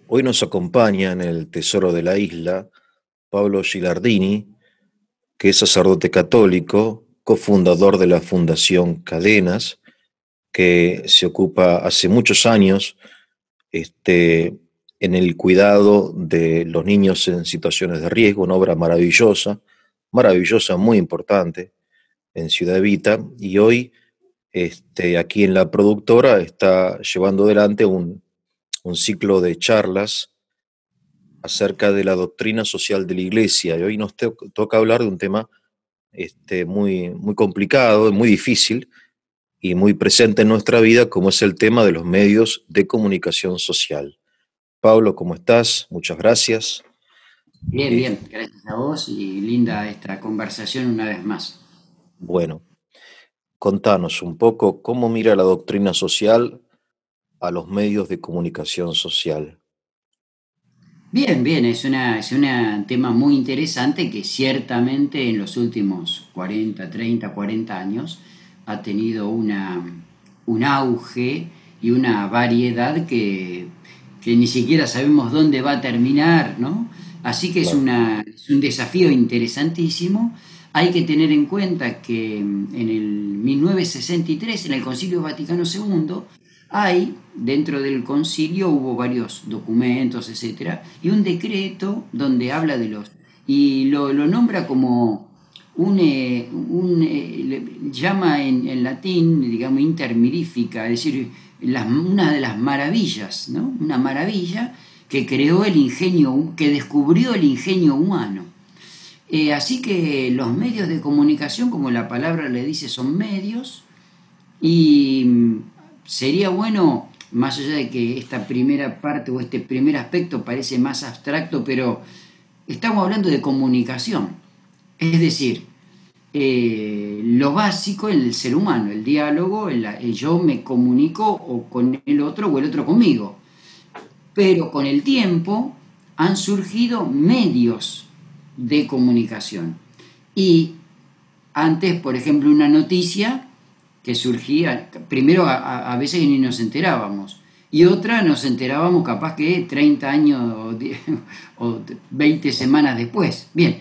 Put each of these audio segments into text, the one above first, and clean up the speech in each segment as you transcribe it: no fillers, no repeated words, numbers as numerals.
Hoy nos acompaña en el Tesoro de la Isla Pablo Gilardini, que es sacerdote católico, cofundador de la Fundación Cadenas, que se ocupa hace muchos años en el cuidado de los niños en situaciones de riesgo, una obra maravillosa, maravillosa, muy importante en Ciudad Evita, y hoy aquí en la productora está llevando adelante un ciclo de charlas acerca de la doctrina social de la Iglesia. Y hoy nos toca hablar de un tema muy, muy complicado, muy difícil y muy presente en nuestra vida, como es el tema de los medios de comunicación social. Pablo, ¿cómo estás? Muchas gracias. Bien, Eh, bien, gracias a vos y linda esta conversación una vez más. bueno, contanos un poco cómo mira la doctrina social a los medios de comunicación social. Bien, bien, es un tema muy interesante que ciertamente en los últimos 40, 30, 40 años ha tenido un auge y una variedad que ni siquiera sabemos dónde va a terminar, ¿no? Así que Claro, es un desafío interesantísimo. Hay que tener en cuenta que en el 1963, en el Concilio Vaticano II, dentro del concilio hubo varios documentos, etcétera, y un decreto donde habla de los, y lo nombra como llama en latín, digamos, intermirifica, es decir, una de las maravillas, ¿no? Una maravilla que creó el ingenio, que descubrió el ingenio humano. Así que los medios de comunicación, como la palabra le dice, son medios y sería bueno, más allá de que esta primera parte o este primer aspecto parece más abstracto, pero estamos hablando de comunicación. Es decir, lo básico en el ser humano, el diálogo, el yo me comunico o con el otro o el otro conmigo. Pero con el tiempo han surgido medios de comunicación. Y antes, por ejemplo, una noticia que surgía, primero a veces ni nos enterábamos, y otra nos enterábamos capaz que 30 años o 20 semanas después. Bien,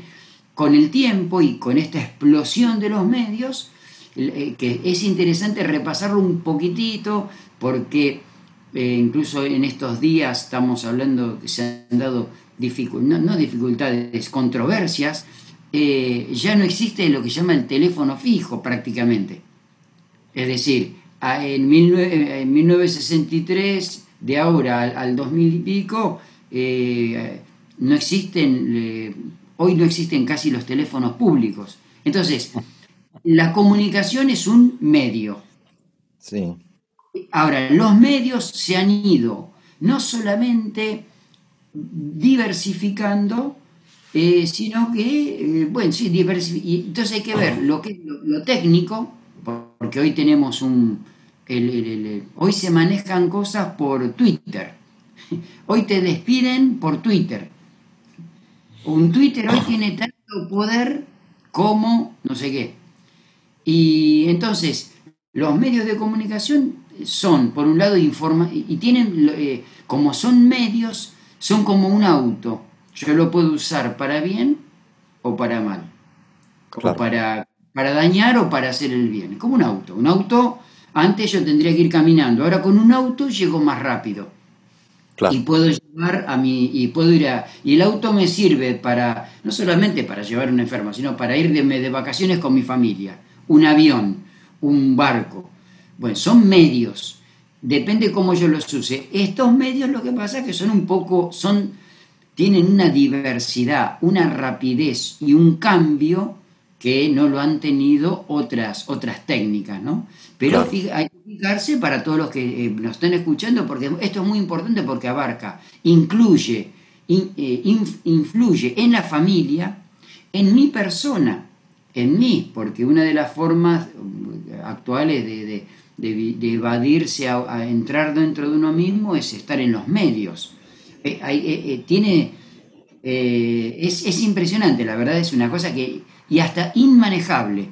con el tiempo y con esta explosión de los medios, que es interesante repasarlo un poquitito, porque incluso en estos días estamos hablando que se han dado no dificultades, controversias. Ya no existe lo que se llama el teléfono fijo prácticamente. Es decir, en 1963, de ahora al 2000 y pico, no existen, hoy no existen casi los teléfonos públicos. Entonces, la comunicación es un medio. sí, Ahora, los medios se han ido no solamente diversificando, sino que, bueno, sí, y entonces hay que ver lo que es lo técnico, porque hoy tenemos hoy se manejan cosas por Twitter. Hoy te despiden por Twitter. Un Twitter hoy tiene tanto poder como no sé qué. Y entonces, los medios de comunicación son, por un lado, y tienen, como son medios, son como un auto. Yo lo puedo usar para bien o para mal, o claro, para dañar o para hacer el bien. Es como un auto. Un auto, antes yo tendría que ir caminando, ahora con un auto llego más rápido y claro, puedo llevar a mi y puedo ir a y el auto me sirve para no solamente para llevar a un enfermo, sino para irme de vacaciones con mi familia, un avión, un barco. Bueno, son medios, depende cómo yo los use. Estos medios, lo que pasa es que son un poco tienen una diversidad, una rapidez y un cambio que no lo han tenido otras técnicas, ¿no? Pero claro. hay que fijarse para todos los que nos estén escuchando, porque esto es muy importante porque abarca, incluye, influye en la familia, en mi persona, en mí, porque una de las formas actuales de evadirse a entrar dentro de uno mismo es estar en los medios. Es impresionante, la verdad es una cosa que, y hasta inmanejable,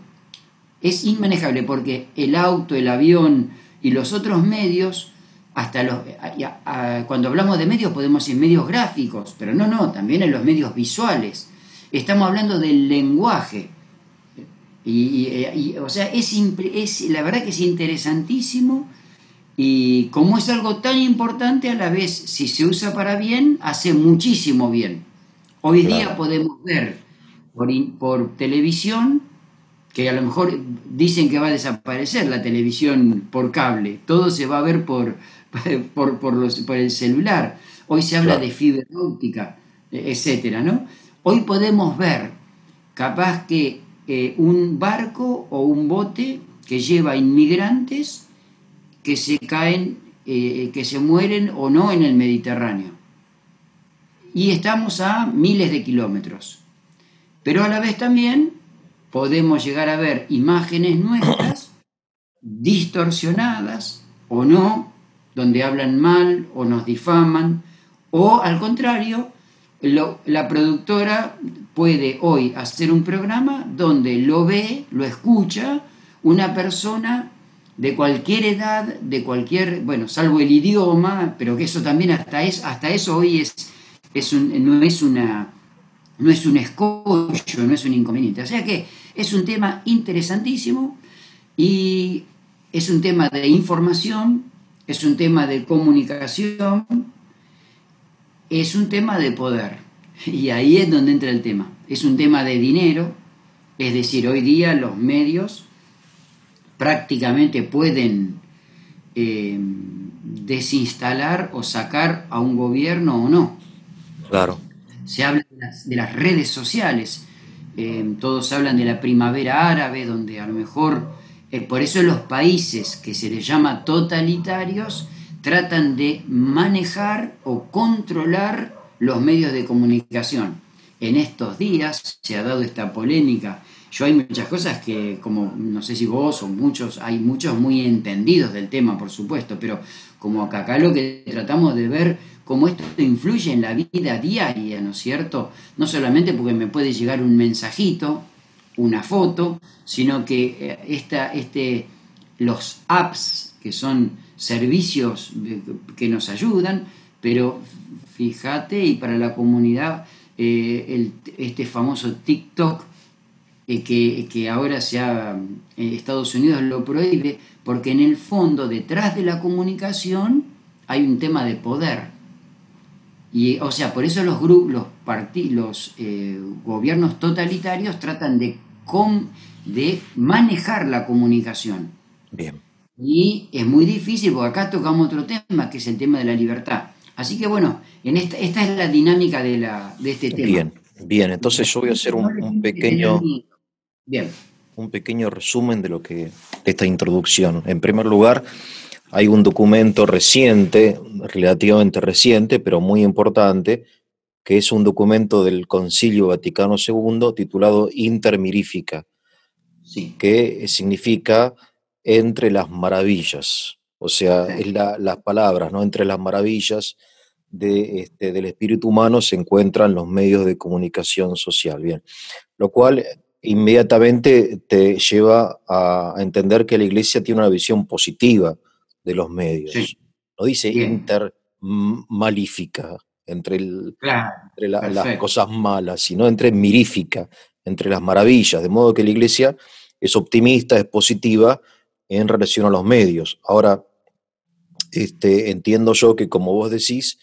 es inmanejable porque el auto, el avión y los otros medios hasta cuando hablamos de medios podemos decir medios gráficos, pero no, no, también en los medios visuales. Estamos hablando del lenguaje. O sea, la verdad que es interesantísimo y como es algo tan importante, a la vez, si se usa para bien, hace muchísimo bien. Hoy día Claro, podemos ver por televisión, que a lo mejor dicen que va a desaparecer la televisión por cable, todo se va a ver por el celular. Hoy se habla de claro, fibra óptica, etcétera, ¿no? Hoy podemos ver capaz que un barco o un bote que lleva inmigrantes que se caen, que se mueren o no en el Mediterráneo. Y estamos a miles de kilómetros. Pero a la vez también podemos llegar a ver imágenes nuestras distorsionadas o no, donde hablan mal o nos difaman, o al contrario, la productora puede hoy hacer un programa donde lo ve, lo escucha una persona de cualquier edad, de cualquier, bueno, salvo el idioma, pero que eso también hasta eso hoy no es un escollo, no es un inconveniente. O sea que es un tema interesantísimo y es un tema de información, es un tema de comunicación, es un tema de poder. Y ahí es donde entra el tema. Es un tema de dinero, es decir, hoy día los medios prácticamente pueden desinstalar o sacar a un gobierno o no. claro. Se habla de las redes sociales, todos hablan de la primavera árabe, donde a lo mejor, por eso los países que se les llama totalitarios tratan de manejar o controlar los medios de comunicación. En estos días se ha dado esta polémica. Yo hay muchas cosas que, como no sé si vos o muchos, hay muchos muy entendidos del tema, por supuesto, pero como acá lo que tratamos de ver cómo esto influye en la vida diaria, ¿no es cierto? No solamente porque me puede llegar un mensajito, una foto, sino que los apps, que son servicios que nos ayudan, pero fíjate, y para la comunidad, este famoso TikTok, que ahora Estados Unidos lo prohíbe, porque en el fondo, detrás de la comunicación, hay un tema de poder. Y, o sea, por eso los grupos, los gobiernos totalitarios tratan de manejar la comunicación. Bien, Y es muy difícil, porque acá tocamos otro tema, que es el tema de la libertad. Así que bueno, esta es la dinámica de este tema. bien, bien. Entonces yo voy a hacer No le tiene que tener miedo. Bien, un pequeño resumen de lo que, de esta introducción. En primer lugar, hay un documento reciente, relativamente reciente, pero muy importante, que es un documento del Concilio Vaticano II titulado Inter Mirifica, sí, que significa entre las maravillas, o sea, es las palabras, ¿no? Entre las maravillas del espíritu humano se encuentran los medios de comunicación social, bien, lo cual inmediatamente te lleva a entender que la Iglesia tiene una visión positiva de los sí, medios. No dice bien, inter malífica, entre, claro, las perfecto. cosas malas, sino entre mirífica, entre las maravillas, de modo que la Iglesia es optimista, es positiva en relación a los medios. Ahora, entiendo yo que, como vos decís,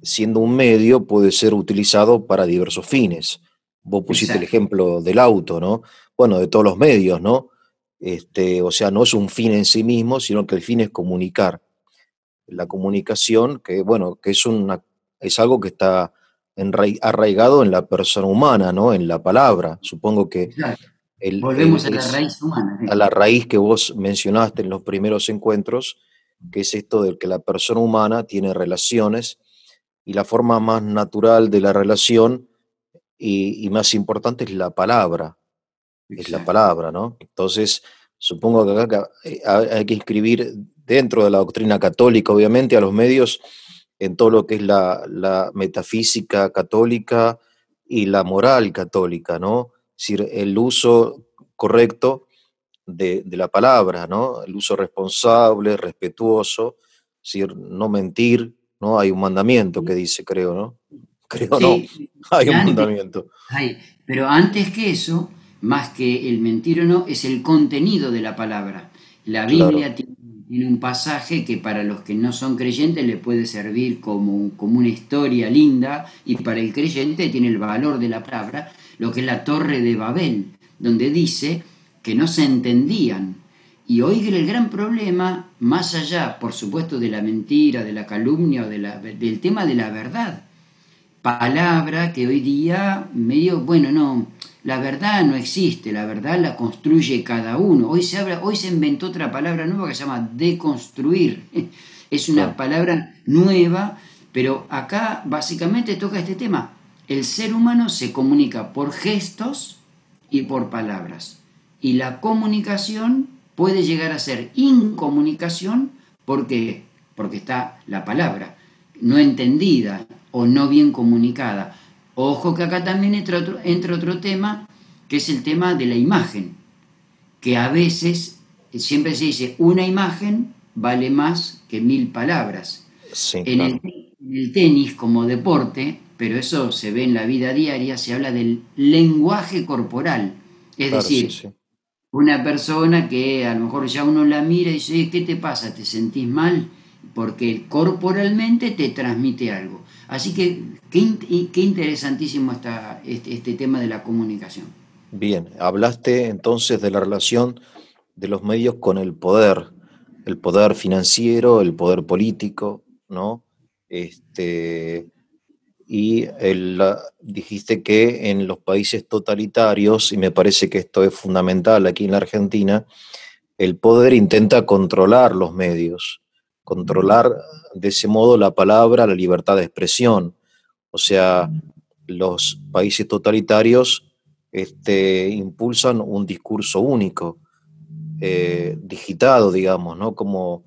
siendo un medio, puede ser utilizado para diversos fines. Vos pusiste el Exacto, ejemplo del auto, ¿no? Bueno, de todos los medios, ¿no? O sea, no es un fin en sí mismo, sino que el fin es comunicar. La comunicación, que bueno, que es algo que está arraigado en la persona humana, ¿no? En la palabra. Supongo que exacto. Volvemos a la es raíz humana. a la raíz que vos mencionaste en los primeros encuentros, que es esto de que la persona humana tiene relaciones y la forma más natural de la relación y más importante es la Exacto. palabra, ¿no? Entonces, supongo que acá hay que inscribir dentro de la doctrina católica, obviamente, a los medios en todo lo que es la metafísica católica y la moral católica, ¿no? Es decir, el uso correcto de la palabra, ¿no? El uso responsable, respetuoso, decir, no mentir, ¿no? Hay un mandamiento que dice, creo, ¿no? Creo no, Sí, hay y un antes, mandamiento. pero antes que eso, más que el mentir o no, es el contenido de la palabra. La Claro, Biblia tiene un pasaje que para los que no son creyentes le puede servir como una historia linda, y para el creyente tiene el valor de la palabra, lo que es la Torre de Babel, donde dice que no se entendían. Y hoy el gran problema, más allá, por supuesto, de la mentira, de la calumnia o del tema de la verdad, palabra que hoy día medio, bueno, no, la verdad no existe, la verdad la construye cada uno. Hoy se inventó otra palabra nueva que se llama deconstruir. Es una claro, palabra nueva, pero acá básicamente toca este tema. El ser humano se comunica por gestos y por palabras. Y la comunicación puede llegar a ser incomunicación porque, porque está la palabra no entendida o no bien comunicada. Ojo que acá también entra otro tema, que es el tema de la imagen, que a veces siempre se dice una imagen vale más que 1000 palabras. sí, En el, claro, en el tenis como deporte, pero eso se ve en la vida diaria, se habla del lenguaje corporal. Es claro, sí, decir, sí. una persona que a lo mejor ya uno la mira y dice, ¿qué te pasa? ¿Te sentís mal? Porque corporalmente te transmite algo. Así que qué interesantísimo está este tema de la comunicación. Bien, hablaste entonces de la relación de los medios con el poder financiero, el poder político, ¿no? Este, dijiste que en los países totalitarios, y me parece que esto es fundamental aquí en la Argentina, el poder intenta controlar los medios, controlar de ese modo la palabra, la libertad de expresión. O sea, los países totalitarios impulsan un discurso único, digitado, digamos, ¿no? Como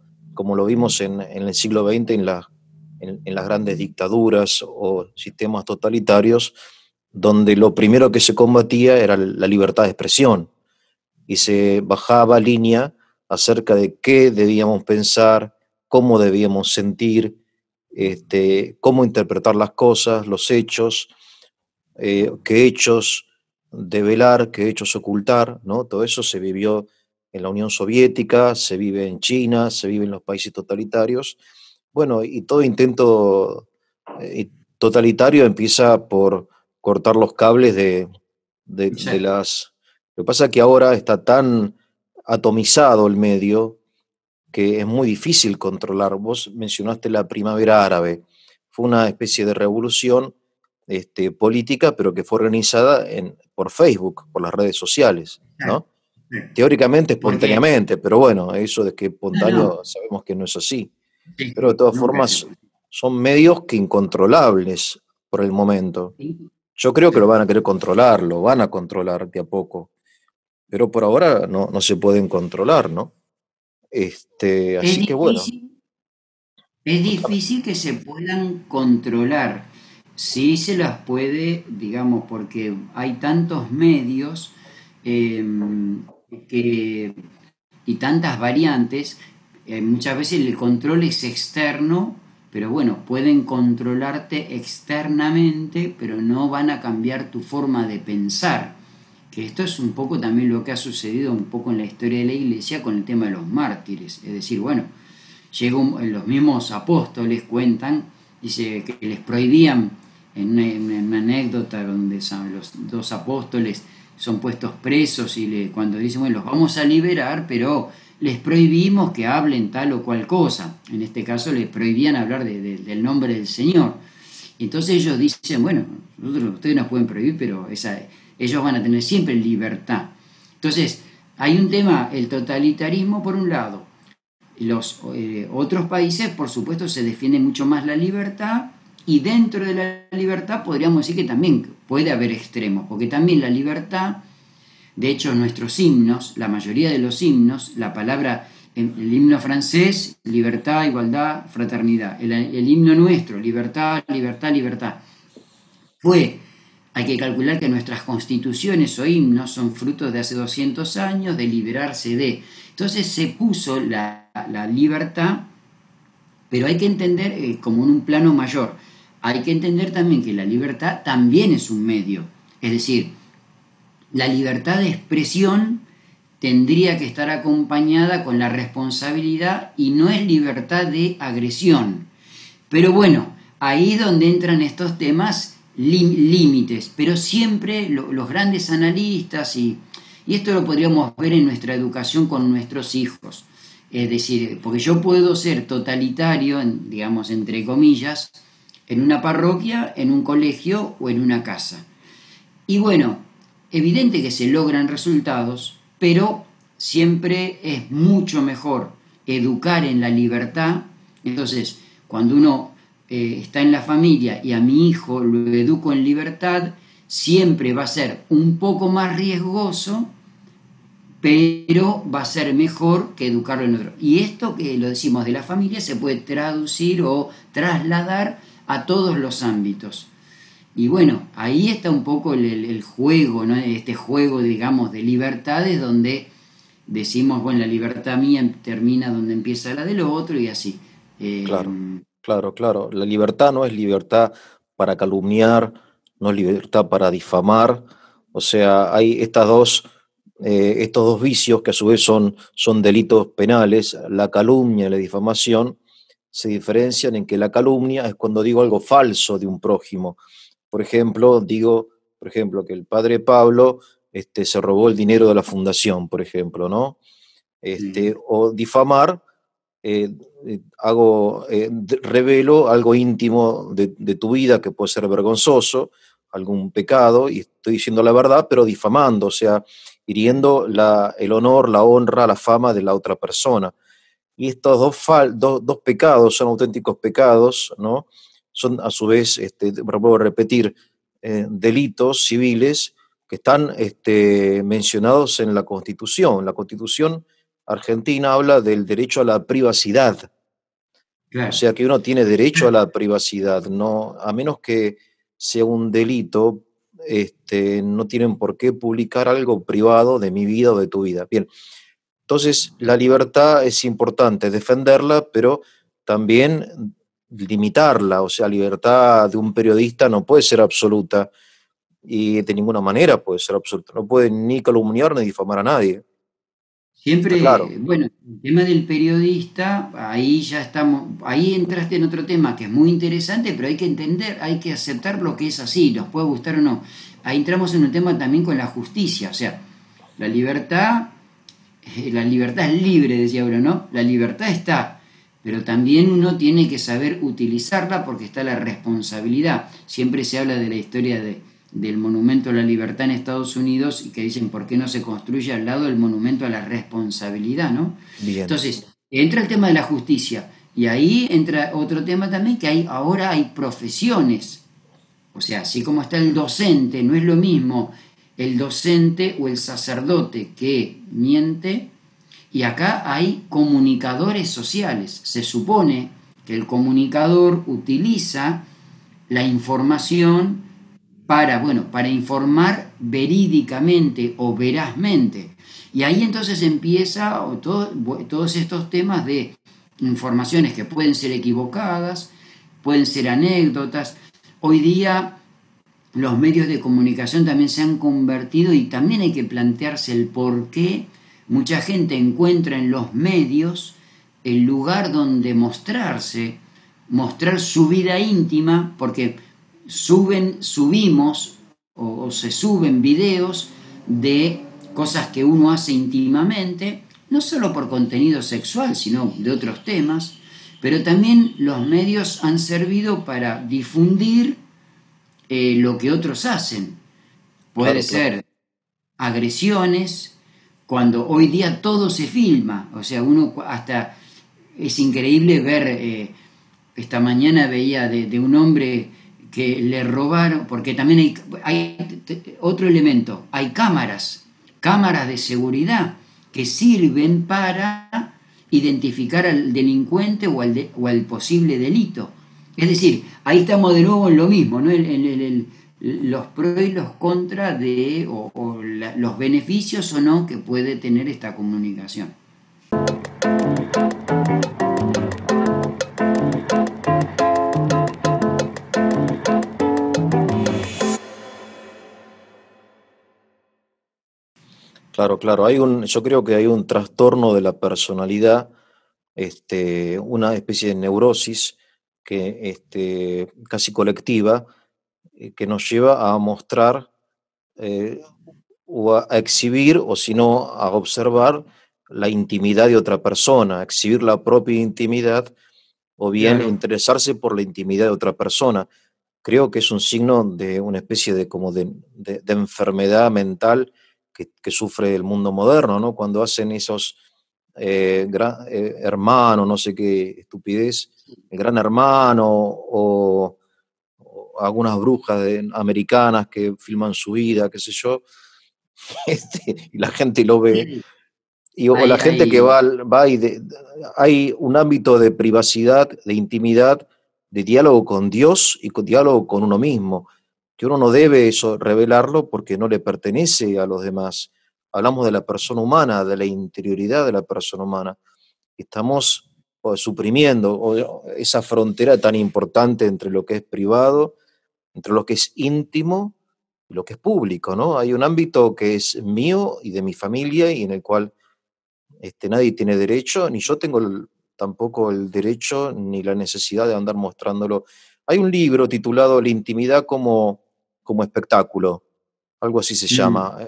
lo vimos en el siglo XX en las grandes dictaduras o sistemas totalitarios, donde lo primero que se combatía era la libertad de expresión y se bajaba línea acerca de qué debíamos pensar, cómo debíamos sentir, cómo interpretar las cosas, los hechos, qué hechos develar, qué hechos ocultar, ¿no? Todo eso se vivió en la Unión Soviética, se vive en China, se vive en los países totalitarios. Bueno, y todo intento totalitario empieza por cortar los cables de Exacto. las... Lo que pasa es que ahora está tan atomizado el medio que es muy difícil controlar. Vos mencionaste la primavera árabe. Fue una especie de revolución política, pero que fue organizada por Facebook, por las redes sociales, Exacto, ¿no? exacto. Teóricamente, Porque, espontáneamente, pero bueno, eso de que no, no, espontáneo sabemos que no es así. sí, Pero de sí, todas nunca formas, se... son medios que incontrolables por el momento. Sí, Yo creo que lo sí. van a querer controlar, lo van a controlar de a poco, pero por ahora no se pueden controlar, ¿no? Es Así que bueno, difícil, es contame. difícil que se puedan controlar. Sí se las puede, digamos, porque hay tantos medios eh, que y tantas variantes, muchas veces el control es externo, pero bueno, pueden controlarte externamente, pero no van a cambiar tu forma de pensar. Que esto es un poco también lo que ha sucedido un poco en la historia de la iglesia con el tema de los mártires. Es decir, bueno, los mismos apóstoles cuentan, dice que les prohibían en una anécdota donde los dos apóstoles son puestos presos y cuando dicen, bueno, los vamos a liberar, pero les prohibimos que hablen tal o cual cosa. En este caso les prohibían hablar del nombre del Señor. Y entonces ellos dicen, bueno, ustedes nos pueden prohibir, pero ellos van a tener siempre libertad. Entonces, hay un tema, el totalitarismo por un lado, los otros países, por supuesto, se defiende mucho más la libertad, y dentro de la libertad podríamos decir que también puede haber extremos, porque también la libertad, de hecho nuestros himnos, la mayoría de los himnos, la palabra, el himno francés, libertad, igualdad, fraternidad, el himno nuestro, libertad, libertad, libertad, hay que calcular que nuestras constituciones o himnos son frutos de hace 200 años, de liberarse de. Entonces se puso la libertad Pero hay que entender, como en un plano mayor, hay que entender también que la libertad también es un medio. Es decir, la libertad de expresión tendría que estar acompañada con la responsabilidad y no es libertad de agresión. Pero bueno, ahí es donde entran estos temas límites, pero siempre los grandes analistas, y esto lo podríamos ver en nuestra educación con nuestros hijos, es decir, porque yo puedo ser totalitario, digamos, entre comillas, en una parroquia, en un colegio o en una casa. Y bueno, evidente que se logran resultados, pero siempre es mucho mejor educar en la libertad. Entonces, cuando uno está en la familia y a mi hijo lo educo en libertad, siempre va a ser un poco más riesgoso, pero va a ser mejor que educarlo en otro. Y esto que lo decimos de la familia se puede traducir o trasladar a todos los ámbitos. Y bueno, ahí está un poco el juego, ¿no? Este juego, digamos, de libertades donde decimos, bueno, la libertad mía termina donde empieza la del otro y así. Eh, Claro, claro, claro. La libertad no es libertad para calumniar, no es libertad para difamar. O sea, hay estos dos vicios que a su vez son delitos penales. La calumnia y la difamación se diferencian en que la calumnia es cuando digo algo falso de un prójimo. Por ejemplo, digo, por ejemplo, que el padre Pablo se robó el dinero de la fundación, por ejemplo, ¿no? sí, O difamar, eh, revelo algo íntimo de tu vida que puede ser vergonzoso, algún pecado, y estoy diciendo la verdad, pero difamando, o sea, hiriendo el honor, la honra, la fama de la otra persona. Y estos dos pecados son auténticos pecados, ¿no? Son a su vez, vuelvo a repetir, delitos civiles que están mencionados en la Constitución. La Constitución argentina habla del derecho a la privacidad, o claro. sea que uno tiene derecho a la privacidad, no, a menos que sea un delito, no tienen por qué publicar algo privado de mi vida o de tu vida. Bien, entonces la libertad es importante, defenderla, pero también limitarla, o sea, la libertad de un periodista no puede ser absoluta y de ninguna manera puede ser absoluta, no puede ni calumniar ni difamar a nadie, está claro. Siempre, bueno, el tema del periodista, ahí ya estamos, ahí entraste en otro tema que es muy interesante, pero hay que entender, hay que aceptar lo que es así, nos puede gustar o no. Ahí entramos en un tema también con la justicia, o sea, la libertad, la libertad es libre, decía uno, ¿no? La libertad está, pero también uno tiene que saber utilizarla porque está la responsabilidad. Siempre se habla de la historia del Monumento a la Libertad en Estados Unidos y que dicen por qué no se construye al lado del Monumento a la Responsabilidad, ¿no? Bien, Entonces, entra el tema de la justicia y ahí entra otro tema también que ahora hay profesiones. O sea, así como está el docente, no es lo mismo el docente o el sacerdote que miente, y acá hay comunicadores sociales. Se supone que el comunicador utiliza la información para, bueno, para informar verídicamente o verazmente. Y ahí entonces empieza todos estos temas de informaciones que pueden ser equivocadas, pueden ser anécdotas. Hoy día los medios de comunicación también se han convertido y también hay que plantearse el por qué mucha gente encuentra en los medios el lugar donde mostrarse, mostrar su vida íntima, porque subimos o se suben videos de cosas que uno hace íntimamente, no solo por contenido sexual, sino de otros temas, pero también los medios han servido para difundir lo que otros hacen. Puede claro, claro. ser agresiones, cuando hoy día todo se filma, o sea, uno hasta es increíble ver, esta mañana veía de un hombre que le robaron, porque también hay otro elemento, hay cámaras de seguridad que sirven para identificar al delincuente o al posible delito. Es decir, ahí estamos de nuevo en lo mismo, ¿no? Los pros y los contras los beneficios o no que puede tener esta comunicación. Claro, claro. Yo creo que hay un trastorno de la personalidad, una especie de neurosis que, casi colectiva, que nos lleva a mostrar eh, o a exhibir, o si no, a observar la intimidad de otra persona, exhibir la propia intimidad o bien Claro. interesarse por la intimidad de otra persona. Creo que es un signo de una especie de como de enfermedad mental que sufre el mundo moderno, ¿no? Cuando hacen esos hermano, no sé qué estupidez, el gran hermano o algunas brujas americanas que filman su vida, qué sé yo, y la gente lo ve, Sí, o la gente que hay, va y hay un ámbito de privacidad, de intimidad, de diálogo con Dios y con diálogo con uno mismo, que uno no debe eso revelarlo porque no le pertenece a los demás. Hablamos de la persona humana, de la interioridad de la persona humana. Estamos suprimiendo esa frontera tan importante entre lo que es privado, entre lo que es íntimo y lo que es público, ¿no? Hay un ámbito que es mío y de mi familia y en el cual nadie tiene derecho, ni yo tengo tampoco el derecho ni la necesidad de andar mostrándolo. Hay un libro titulado La intimidad como espectáculo, algo así se mm, llama.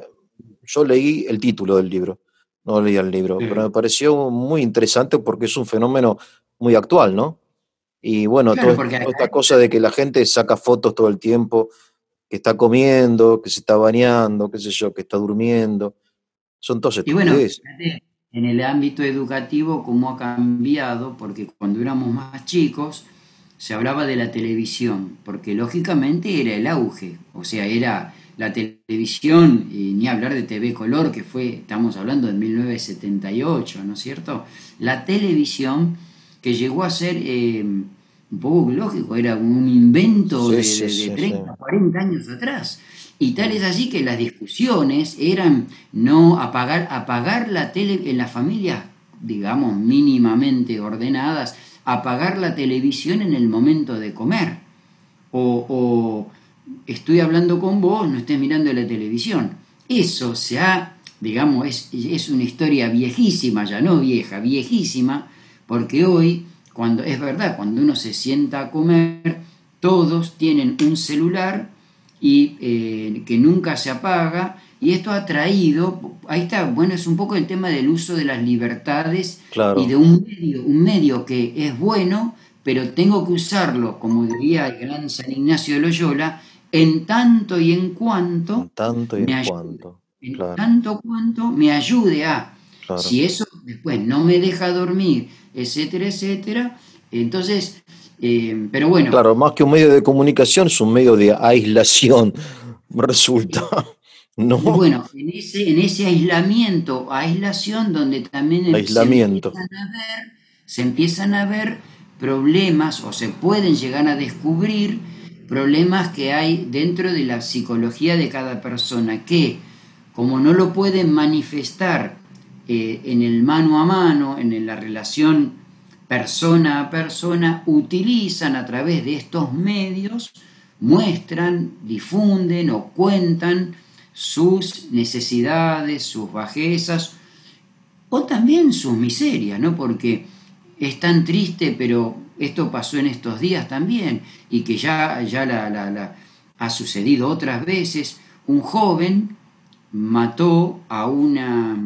Yo leí el título del libro, no leí el libro, pero me pareció muy interesante porque es un fenómeno muy actual, ¿no? Y bueno, claro, porque toda esta cosa de que la gente saca fotos todo el tiempo, que está comiendo, que se está bañando, qué sé yo, que está durmiendo, son todas y bueno, estupideces. fíjate, en el ámbito educativo, cómo ha cambiado, porque cuando éramos más chicos se hablaba de la televisión, porque lógicamente era el auge, o sea, era la televisión, y ni hablar de TV Color, que fue, estamos hablando de 1978, ¿no es cierto? La televisión que llegó a ser un poco lógico, era un invento Sí, sí, de sí, sí. 30, 40 años atrás. Y tal es Mm. así que las discusiones eran no apagar la tele en las familias, digamos, mínimamente ordenadas, apagar la televisión en el momento de comer. O estoy hablando con vos, no estés mirando la televisión. Eso se ha, digamos, es una historia viejísima, ya no vieja, viejísima, porque hoy, cuando es verdad, cuando uno se sienta a comer, todos tienen un celular y que nunca se apaga, y esto ha traído, ahí está, bueno, es un poco el tema del uso de las libertades y de Claro, un medio que es bueno, pero tengo que usarlo, como diría el gran San Ignacio de Loyola, en tanto y en en cuanto tanto y me en ayude, cuanto. en Claro, tanto cuanto me ayude a, claro. si eso después no me deja dormir, etcétera, etcétera, entonces, pero bueno, Claro, más que un medio de comunicación, es un medio de aislación, resulta, y ¿no? bueno, en ese aislamiento, aislación, donde también Aislamiento. se empiezan a ver problemas o se pueden llegar a descubrir problemas que hay dentro de la psicología de cada persona, que como no lo pueden manifestar en el mano a mano, en la relación persona a persona, utilizan a través de estos medios, muestran, difunden o cuentan sus necesidades, sus bajezas o también sus miserias, ¿no? Porque es tan triste, pero esto pasó en estos días también y que ya ha sucedido otras veces. Un joven mató a una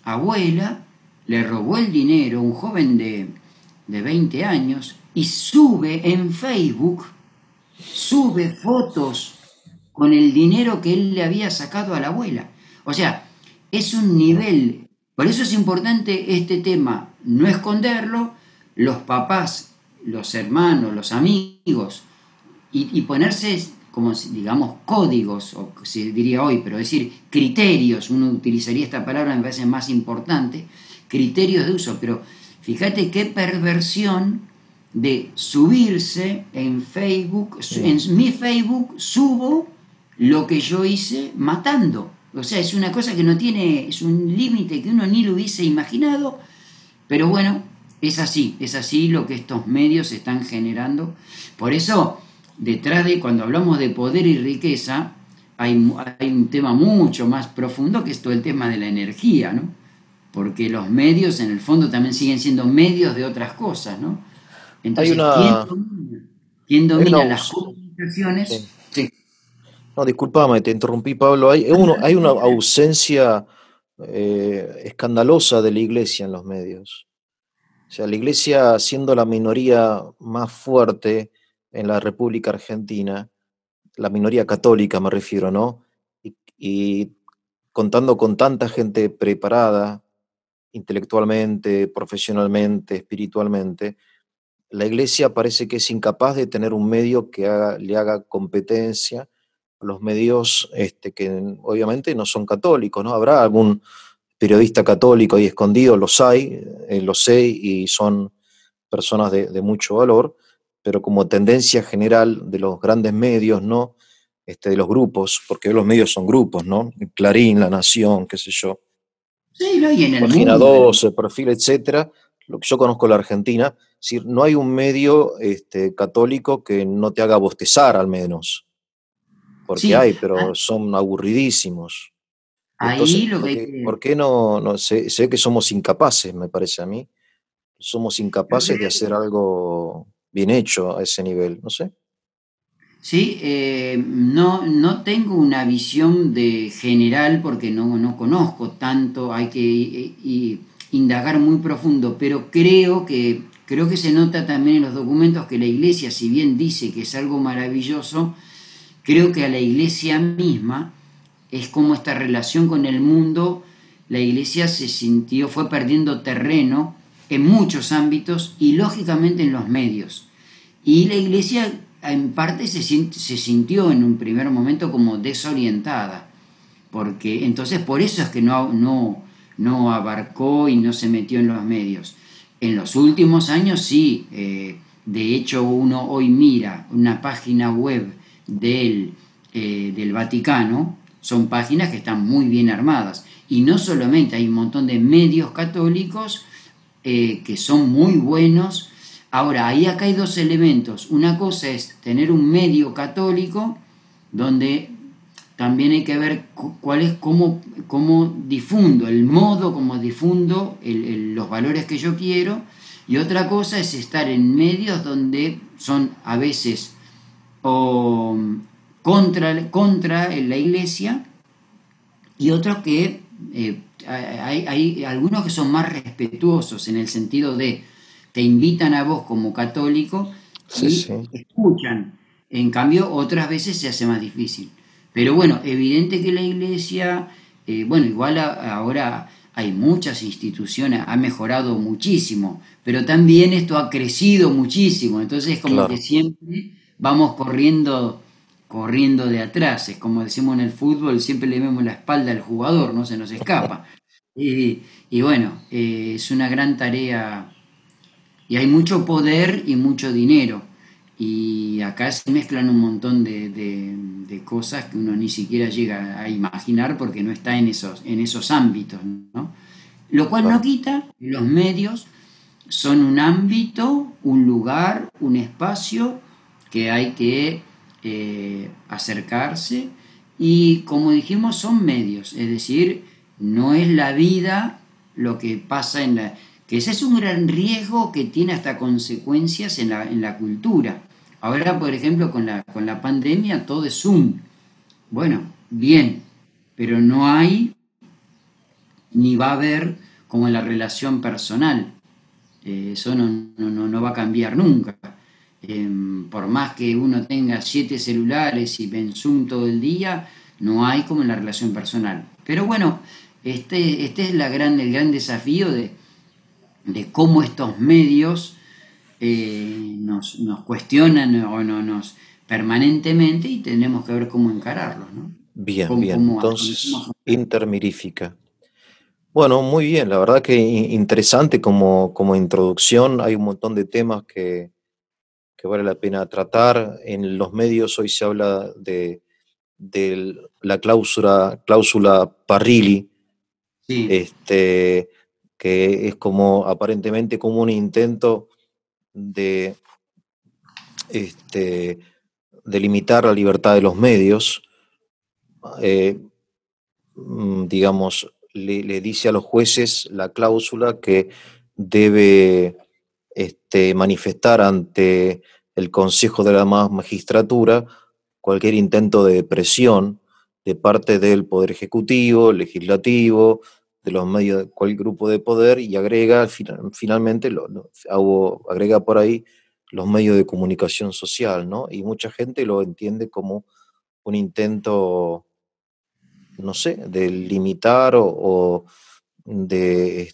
abuela, le robó el dinero, un joven de 20 años, y sube en Facebook, sube fotos con el dinero que él le había sacado a la abuela. O sea, es un Mm. nivel, por eso es importante este tema, no esconderlo, los papás, los hermanos, los amigos, y ponerse, como digamos, códigos, o se diría hoy, pero decir criterios, uno utilizaría esta palabra, me parece más importante, criterios de uso, pero fíjate qué perversión de subirse en Facebook, Sí. en mi Facebook subo lo que yo hice matando. O sea, es una cosa que no tiene, es un límite que uno ni lo hubiese imaginado, pero bueno, es así lo que estos medios están generando. Por eso, detrás de, cuando hablamos de poder y riqueza, hay un tema mucho más profundo que es todo el tema de la energía, ¿no? Porque los medios en el fondo también siguen siendo medios de otras cosas, ¿no? Hay Entonces, una, quién hay una, domina las aus- sí. comunicaciones? Sí. No, discúlpame, te interrumpí, Pablo. Hay una ausencia escandalosa de la iglesia en los medios. O sea, la iglesia, siendo la minoría más fuerte en la República Argentina, la minoría católica me refiero, ¿no? Y contando con tanta gente preparada intelectualmente, profesionalmente, espiritualmente, la iglesia parece que es incapaz de tener un medio que le haga competencia a los medios que obviamente no son católicos, ¿no? Habrá algún periodista católico ahí escondido, los hay, lo sé, y son personas de mucho valor, pero como tendencia general de los grandes medios, ¿no? De los grupos, porque los medios son grupos, ¿no? Clarín, La Nación, qué sé yo, Sí, ¿no? Y en el Página mundo. 12, Perfil, etcétera, lo que yo conozco de la Argentina, es decir, no hay un medio católico que no te haga bostezar al menos, porque Sí, hay, pero son aburridísimos. ahí Entonces, lo que hay que... ¿por qué no sé que somos incapaces, me parece a mí, somos Yo incapaces de hacer creo. algo bien hecho a ese nivel, no sé. Sí, no tengo una visión de general porque no conozco tanto, hay que indagar muy profundo, pero creo que se nota también en los documentos que la iglesia, si bien dice que es algo maravilloso, creo que a la iglesia misma es como esta relación con el mundo, la iglesia se sintió, fue perdiendo terreno en muchos ámbitos y lógicamente en los medios. Y la iglesia en parte se sintió en un primer momento como desorientada, porque entonces por eso es que no abarcó y no se metió en los medios. En los últimos años sí, de hecho uno hoy mira una página web del Vaticano, son páginas que están muy bien armadas. Y no solamente hay un montón de medios católicos que son muy buenos. Ahora, ahí acá hay dos elementos. Una cosa es tener un medio católico donde también hay que ver cuál es cómo difundo, el modo como difundo los valores que yo quiero. Y otra cosa es estar en medios donde son a veces o contra la iglesia y otros que hay algunos que son más respetuosos en el sentido de te invitan a vos como católico Sí, y sí, escuchan. En cambio, otras veces se hace más difícil. Pero bueno, evidente que la iglesia, bueno, igual ahora hay muchas instituciones, ha mejorado muchísimo, pero también esto ha crecido muchísimo. Entonces, como que claro. siempre vamos corriendo de atrás. Es como decimos en el fútbol, siempre le vemos la espalda al jugador, no se nos escapa. Y bueno, es una gran tarea y hay mucho poder y mucho dinero. Y acá se mezclan un montón de cosas que uno ni siquiera llega a imaginar porque no está en esos ámbitos, ¿no? Lo cual no Claro. quita que los medios son un ámbito, un lugar, un espacio que hay que acercarse y como dijimos son medios, es decir, no es la vida lo que pasa en la... que ese es un gran riesgo que tiene hasta consecuencias en la cultura. Ahora, por ejemplo, con la pandemia todo es Zoom. Bueno, bien, pero no hay ni va a haber como en la relación personal. Eso no va a cambiar nunca. Por más que uno tenga 7 celulares y ve Zoom todo el día, no hay como en la relación personal. Pero bueno, este es el gran desafío de cómo estos medios nos cuestionan o no, nos permanentemente y tenemos que ver cómo encararlos, ¿no? Bien, Cómo, bien. cómo, Entonces, intermirífica. Bueno, muy bien. La verdad que interesante como introducción. Hay un montón de temas que vale la pena tratar. En los medios hoy se habla de la cláusula Parrilli, sí, este, que es como aparentemente como un intento de, este, de limitar la libertad de los medios. eh, digamos, le dice a los jueces la cláusula que debe manifestar ante el Consejo de la Magistratura cualquier intento de presión de parte del Poder Ejecutivo, Legislativo, de los medios, de cualquier grupo de poder, y agrega finalmente, agrega por ahí los medios de comunicación social, ¿no? Y mucha gente lo entiende como un intento, no sé, de limitar o de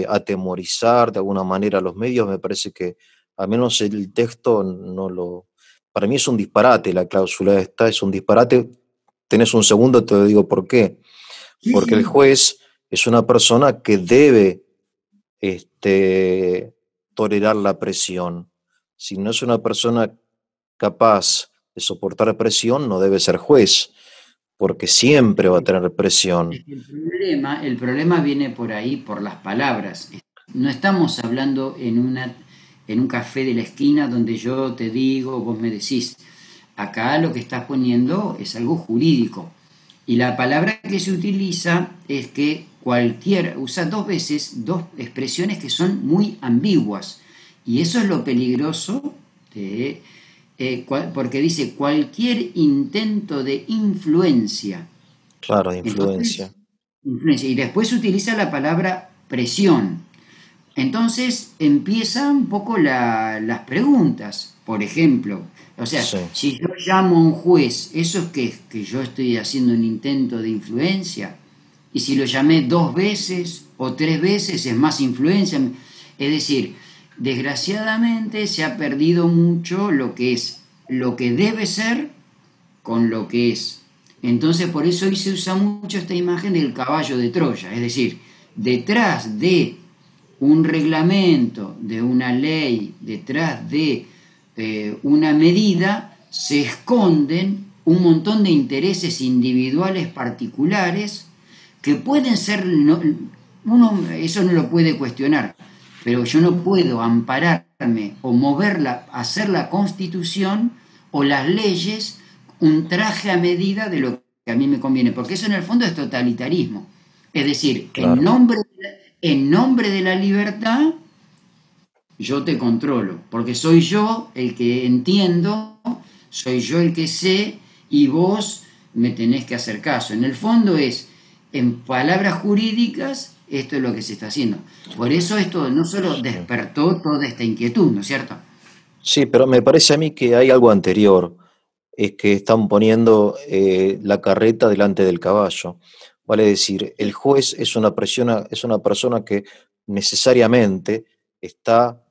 atemorizar de alguna manera a los medios. Me parece que al menos el texto no lo... Para mí es un disparate la cláusula esta, es un disparate. Tenés un segundo, te digo por qué. Sí, Porque el sí. juez es una persona que debe este, tolerar la presión. Si no es una persona capaz de soportar presión, no debe ser juez, porque siempre va a tener presión. Es que el problema viene por ahí, por las palabras. No estamos hablando en un café de la esquina donde yo te digo, vos me decís. Acá lo que estás poniendo es algo jurídico. Y la palabra que se utiliza es que usa dos veces dos expresiones que son muy ambiguas. Y eso es lo peligroso porque dice cualquier intento de influencia. Claro, de Entonces, influencia. influencia. Y después se utiliza la palabra presión. Entonces empiezan un poco las preguntas. Por ejemplo, o sea, Sí, si yo llamo a un juez, ¿eso es que yo estoy haciendo un intento de influencia? Y si lo llamé dos veces o tres veces, es más influencia. Es decir, desgraciadamente se ha perdido mucho lo que es lo que debe ser con lo que es. Entonces por eso hoy se usa mucho esta imagen del caballo de Troya, es decir, detrás de un reglamento, de una ley, detrás de una medida, se esconden un montón de intereses individuales particulares que pueden ser, uno eso no lo puede cuestionar, pero yo no puedo ampararme o moverla, hacer la constitución o las leyes un traje a medida de lo que a mí me conviene, porque eso en el fondo es totalitarismo. Es decir, claro. en nombre de la libertad, yo te controlo, porque soy yo el que entiendo, soy yo el que sé y vos me tenés que hacer caso. En el fondo es, en palabras jurídicas, esto es lo que se está haciendo. Por eso esto no solo Sí. despertó toda esta inquietud, ¿no es cierto? Sí, pero me parece a mí que hay algo anterior, es que están poniendo la carreta delante del caballo. Vale decir, el juez es una persona que necesariamente está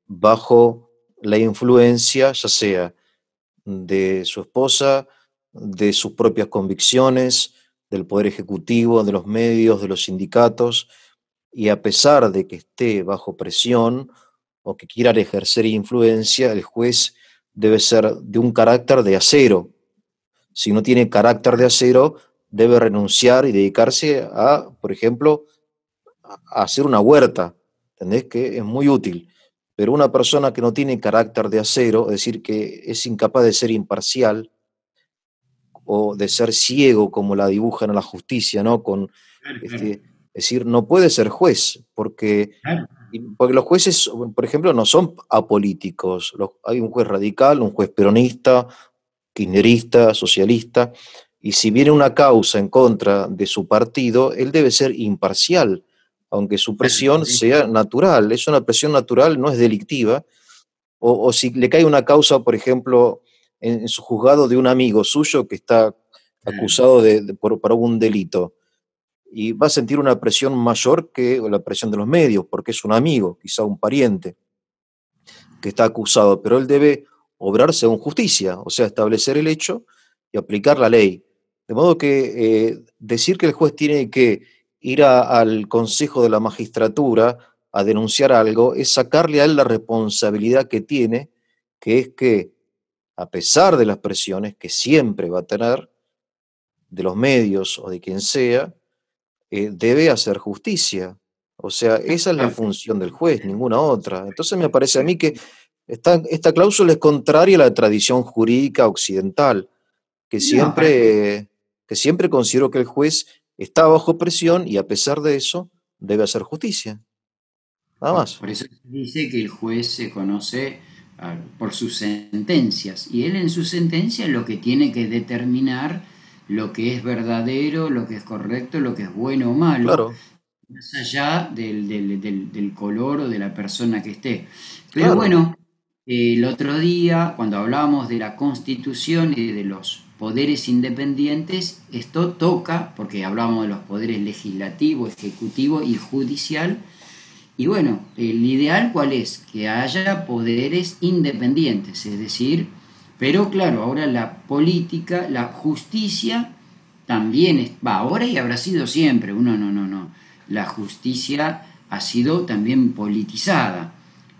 bajo la influencia, ya sea de su esposa, de sus propias convicciones, del poder ejecutivo, de los medios, de los sindicatos, y a pesar de que esté bajo presión o que quiera ejercer influencia, el juez debe ser de un carácter de acero. Si no tiene carácter de acero, debe renunciar y dedicarse a, por ejemplo, a hacer una huerta, ¿entendés? Que es muy útil. Pero una persona que no tiene carácter de acero, es decir, que es incapaz de ser imparcial o de ser ciego, como la dibujan a la justicia, ¿no? Claro, claro. Es decir, no puede ser juez, Claro. porque los jueces, por ejemplo, no son apolíticos. Hay un juez radical, un juez peronista, kirchnerista, socialista, y si viene una causa en contra de su partido, él debe ser imparcial, aunque su Claro, presión sí. sea natural. Es una presión natural, no es delictiva. O si le cae una causa, por ejemplo, en su juzgado de un amigo suyo que está Claro. acusado por un delito, y va a sentir una presión mayor que la presión de los medios, porque es un amigo, quizá un pariente que está acusado, pero él debe obrar según justicia, o sea, establecer el hecho y aplicar la ley. De modo que decir que el juez tiene que ir al Consejo de la Magistratura a denunciar algo es sacarle a él la responsabilidad que tiene, que es que, a pesar de las presiones que siempre va a tener de los medios o de quien sea, debe hacer justicia. O sea, esa es la función del juez, ninguna otra. Entonces me parece a mí que esta cláusula es contraria a la tradición jurídica occidental. que No, para, siempre considero que el juez está bajo presión y a pesar de eso debe hacer justicia, nada más. por eso se dice que el juez se conoce por sus sentencias y él en sus sentencias lo que tiene que determinar lo que es verdadero, lo que es correcto, lo que es bueno o malo, Claro, más allá del color o de la persona que esté. Pero claro, bueno, el otro día, cuando hablábamos de la Constitución y de los poderes independientes, esto toca, porque hablábamos de los poderes legislativo, ejecutivo y judicial, y bueno, el ideal cuál es? Que haya poderes independientes, es decir, pero claro, ahora la política, la justicia también va ahora y habrá sido siempre, uno no, la justicia ha sido también politizada.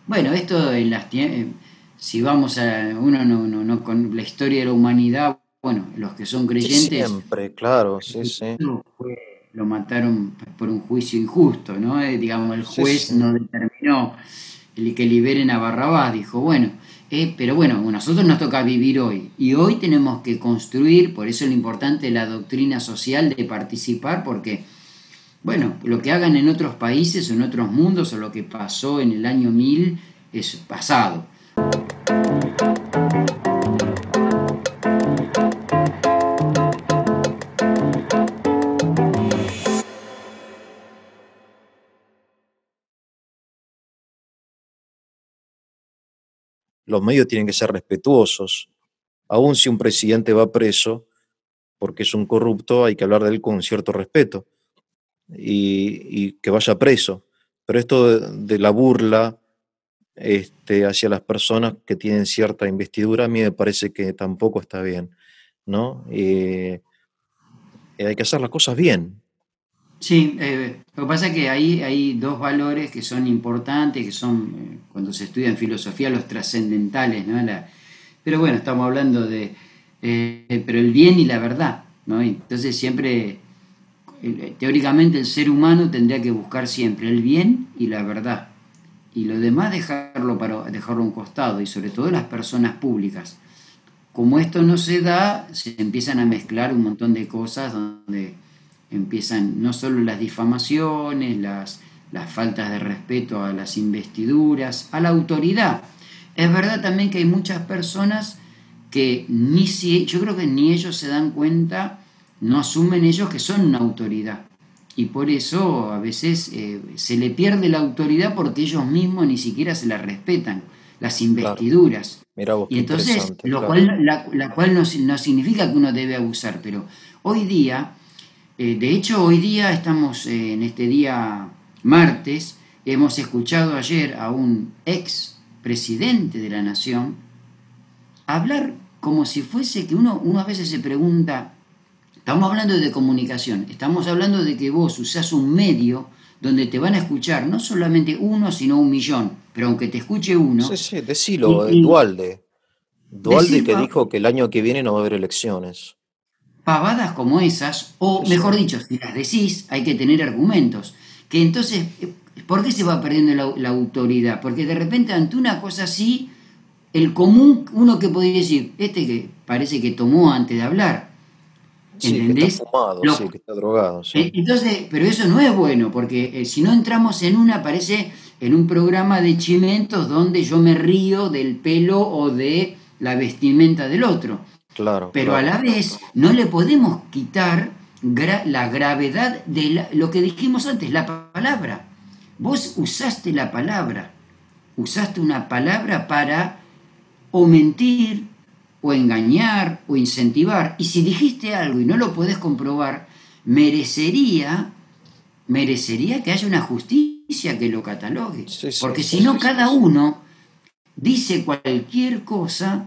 Bueno, esto en si vamos a uno no con la historia de la humanidad, bueno, los que son sí, creyentes siempre, claro, sí, sí, lo mataron por un juicio injusto, ¿no? Digamos, el sí, juez sí. no determinó el que liberen a Barrabás, dijo, bueno, pero bueno, a nosotros nos toca vivir hoy y hoy tenemos que construir, por eso es lo importante de la doctrina social de participar, porque, bueno, lo que hagan en otros países o en otros mundos o lo que pasó en el año 1000 es pasado. Los medios tienen que ser respetuosos, aun si un presidente va preso porque es un corrupto, hay que hablar de él con cierto respeto y que vaya preso. Pero esto de la burla hacia las personas que tienen cierta investidura, a mí me parece que tampoco está bien, ¿no? Hay que hacer las cosas bien. Sí, lo que pasa es que ahí hay dos valores que son importantes, que son, cuando se estudia en filosofía, los trascendentales, ¿no? Pero bueno, estamos hablando pero el bien y la verdad, ¿no? Entonces siempre, teóricamente el ser humano tendría que buscar siempre el bien y la verdad, y lo demás dejarlo a un costado, y sobre todo las personas públicas. Como esto no se da, se empiezan a mezclar un montón de cosas donde empiezan no solo las difamaciones, las faltas de respeto a las investiduras, a la autoridad. Es verdad también que hay muchas personas que yo creo que ni ellos se dan cuenta, no asumen ellos que son una autoridad. Y por eso a veces se le pierde la autoridad porque ellos mismos ni siquiera se la respetan, las Claro. investiduras. Mira vos, Y qué entonces, interesante, claro. la cual no significa que uno debe abusar, pero hoy día, de hecho hoy día estamos en este día martes, hemos escuchado ayer a un ex presidente de la nación hablar como si fuese que uno a veces se pregunta, estamos hablando de comunicación, estamos hablando de que vos usás un medio donde te van a escuchar no solamente uno, sino un millón, pero aunque te escuche Sí, uno, sí, y, decilo, y Dualde. Dualde decir que dijo que el año que viene no va a haber elecciones. pavadas como esas, Sí, o sí, mejor dicho, si las decís, hay que tener argumentos. Que entonces, ¿por qué se va perdiendo la autoridad? Porque de repente ante una cosa así, el común, uno que podría decir, este que parece que tomó antes de hablar, sí, que está ¿entendés? fumado, Lo, sí, que está drogado, sí. entonces, pero eso no es bueno, porque si no entramos en una, parece en un programa de chimentos donde yo me río del pelo o de la vestimenta del otro, Claro, pero a claro. la vez no le podemos quitar la gravedad de lo que dijimos antes, la palabra. Vos usaste la palabra, usaste una palabra para o mentir, o engañar, o incentivar. Y si dijiste algo y no lo podés comprobar, merecería, merecería que haya una justicia que lo catalogue. Sí, sí, Porque si sí. no, cada uno dice cualquier cosa,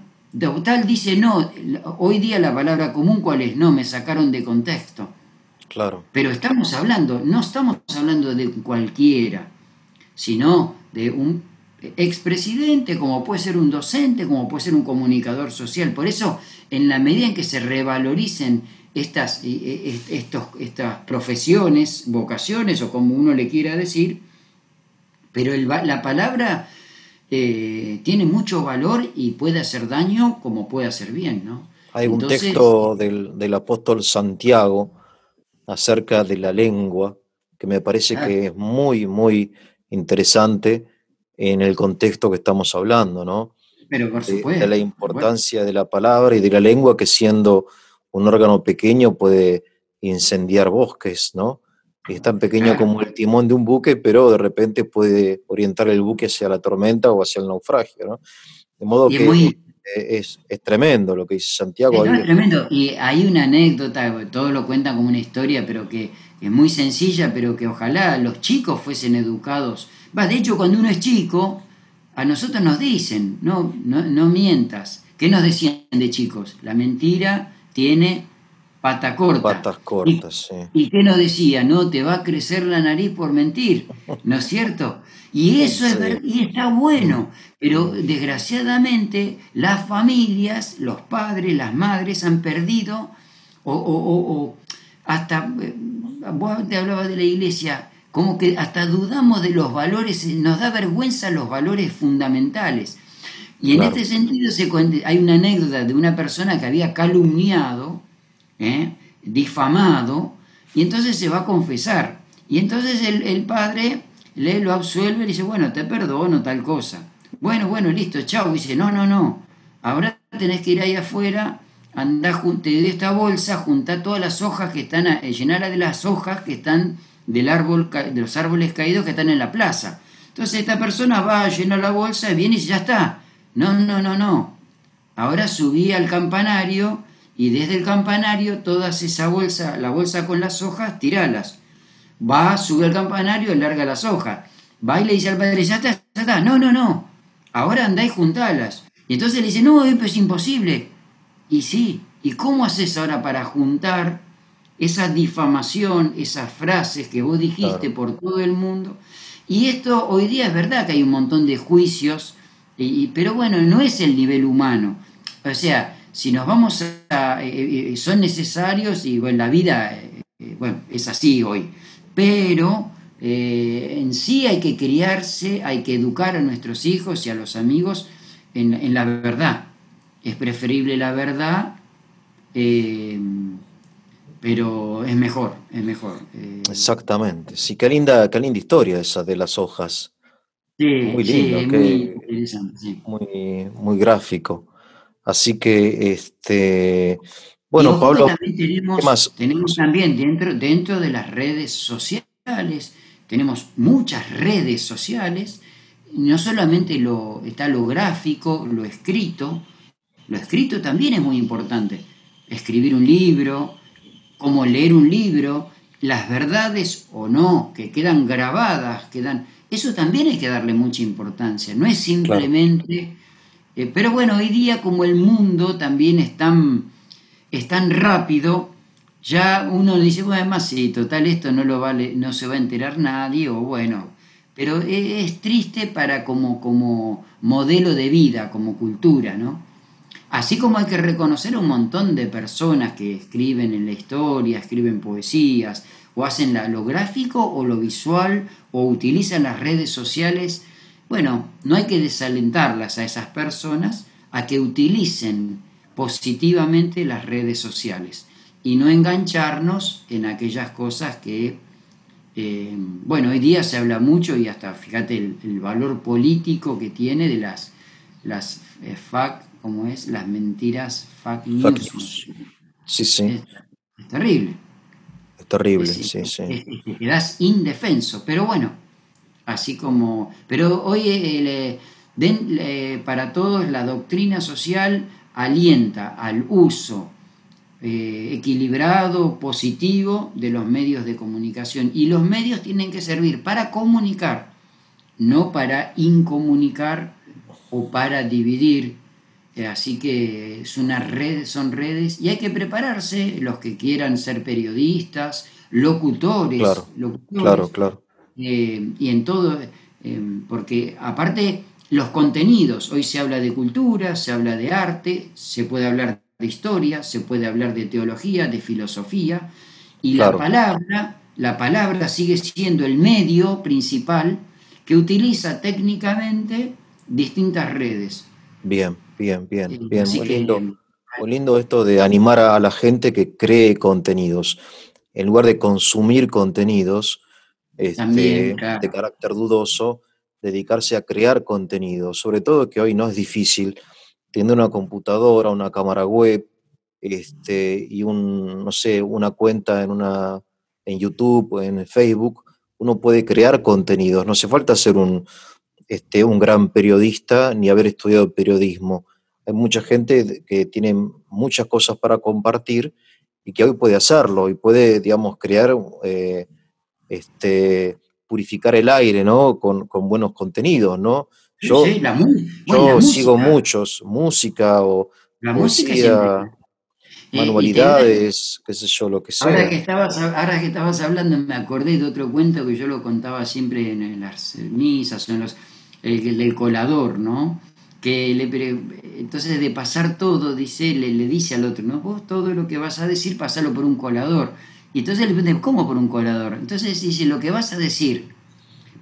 tal dice no, hoy día la palabra común cuál es, no, me sacaron de contexto. Claro. Pero no estamos hablando de cualquiera, sino de un expresidente, como puede ser un docente, como puede ser un comunicador social. Por eso, en la medida en que se revaloricen estas profesiones, vocaciones, o como uno le quiera decir, pero la palabra tiene mucho valor y puede hacer daño como puede hacer bien, ¿no? Hay un Entonces, texto del apóstol Santiago acerca de la lengua que me parece claro, que es muy, muy interesante en el contexto que estamos hablando, ¿no? pero De la por supuesto. importancia de la palabra y de la lengua que siendo un órgano pequeño puede incendiar bosques, ¿no? Es tan pequeño Claro. como el timón de un buque, pero de repente puede orientar el buque hacia la tormenta o hacia el naufragio, ¿no? De modo Y es que muy, es tremendo lo que dice Santiago no, ahí. es tremendo. Y hay una anécdota, todos lo cuentan como una historia, pero que es muy sencilla, pero que ojalá los chicos fuesen educados. Va, de hecho, cuando uno es chico, a nosotros nos dicen, no mientas. ¿Qué nos decían de chicos? La mentira tiene pata corta. Patas ¿Y, cortas, sí. y qué nos decía? No, te va a crecer la nariz por mentir, ¿no es cierto? Y eso es verdad, Sí. y está bueno, pero desgraciadamente las familias, los padres, las madres han perdido, o hasta, vos te hablabas de la iglesia, como que hasta dudamos de los valores, nos da vergüenza los valores fundamentales. Y en este Claro, sentido hay una anécdota de una persona que había calumniado, difamado, y entonces se va a confesar. Y entonces el padre le lo absuelve y le dice, bueno, te perdono tal cosa. Bueno, bueno, listo, chao. Y dice, no. Ahora tenés que ir ahí afuera, andá, te doy esta bolsa, junta todas las hojas que están, llenarla de las hojas que están del árbol, de los árboles caídos que están en la plaza. Entonces esta persona va a llenar la bolsa y viene y dice, ya está. No. Ahora subí al campanario y desde el campanario todas esa bolsa, la bolsa con las hojas, tiralas. Va, sube al campanario, larga las hojas. Va y le dice al padre, ya está. No. Ahora andá y juntalas. Y entonces le dice, no, es imposible. Y sí, ¿y cómo haces ahora para juntar esa difamación, esas frases que vos dijiste claro, por todo el mundo? Y esto hoy día es verdad que hay un montón de juicios, pero bueno, no es el nivel humano. O sea, si nos vamos son necesarios y bueno, la vida, bueno, es así hoy. Pero en sí hay que criarse, hay que educar a nuestros hijos y a los amigos en la verdad. Es preferible la verdad, eh, pero es mejor. exactamente. Sí, qué linda historia esa de las hojas. Muy Sí, lindo, es muy interesante, sí. muy, muy gráfico. Así que, Y bueno, ojo que Pablo, también ¿qué tenemos, más? tenemos también dentro de las redes sociales, tenemos muchas redes sociales, no solamente está lo gráfico, lo escrito también es muy importante. Escribir un libro, cómo leer un libro, las verdades o no, que quedan grabadas, eso también hay que darle mucha importancia. No es Claro, simplemente, pero bueno, hoy día como el mundo también es tan rápido, ya uno dice, bueno, además sí, total esto no lo vale, no se va a enterar nadie, o bueno, pero es triste para como modelo de vida, como cultura, ¿no? Así como hay que reconocer a un montón de personas que escriben en la historia, escriben poesías, o hacen lo gráfico o lo visual, o utilizan las redes sociales, bueno, no hay que desalentarlas a esas personas a que utilicen positivamente las redes sociales y no engancharnos en aquellas cosas que, bueno, hoy día se habla mucho y hasta, fíjate, el valor político que tiene de ¿cómo es? Las mentiras, fake fake news. ¿No? news. Sí, sí, Es, es terrible. es terrible, Es, sí, sí. te quedas indefenso. Pero bueno, así como. Pero hoy para todos la doctrina social alienta al uso equilibrado, positivo de los medios de comunicación. Y los medios tienen que servir para comunicar, no para incomunicar o para dividir. Así que es una red, son redes y hay que prepararse los que quieran ser periodistas, locutores, Claro, claro, locutores, claro, y en todo, porque aparte los contenidos, hoy se habla de cultura, se habla de arte, se puede hablar de historia, se puede hablar de teología, de filosofía, y claro. la palabra sigue siendo el medio principal que utiliza técnicamente distintas redes. Bien, bien, bien, bien, Así muy que lindo. muy lindo esto de animar a la gente que cree contenidos. En lugar de consumir contenidos También, de claro. carácter dudoso, dedicarse a crear contenido. Sobre todo que hoy no es difícil, teniendo una computadora, una cámara web, y no sé, una cuenta en YouTube o en Facebook, uno puede crear contenidos. No hace falta ser un gran periodista ni haber estudiado periodismo. Hay mucha gente que tiene muchas cosas para compartir y que hoy puede hacerlo y puede, digamos, crear, este, purificar el aire, ¿no? Con buenos contenidos, ¿no? Sí, sí, bueno, la Yo sigo música. muchos, música o La música siempre. poesía, Y te digo, manualidades, qué sé yo, lo que sea. ahora que estabas hablando, me acordé de otro cuento que yo lo contaba siempre en las misas, o en el del colador, ¿no? Entonces de pasar todo, dice, le dice al otro, ¿no? Vos todo lo que vas a decir, pasalo por un colador. Y entonces le pregunta, ¿cómo por un colador? Entonces dice, lo que vas a decir,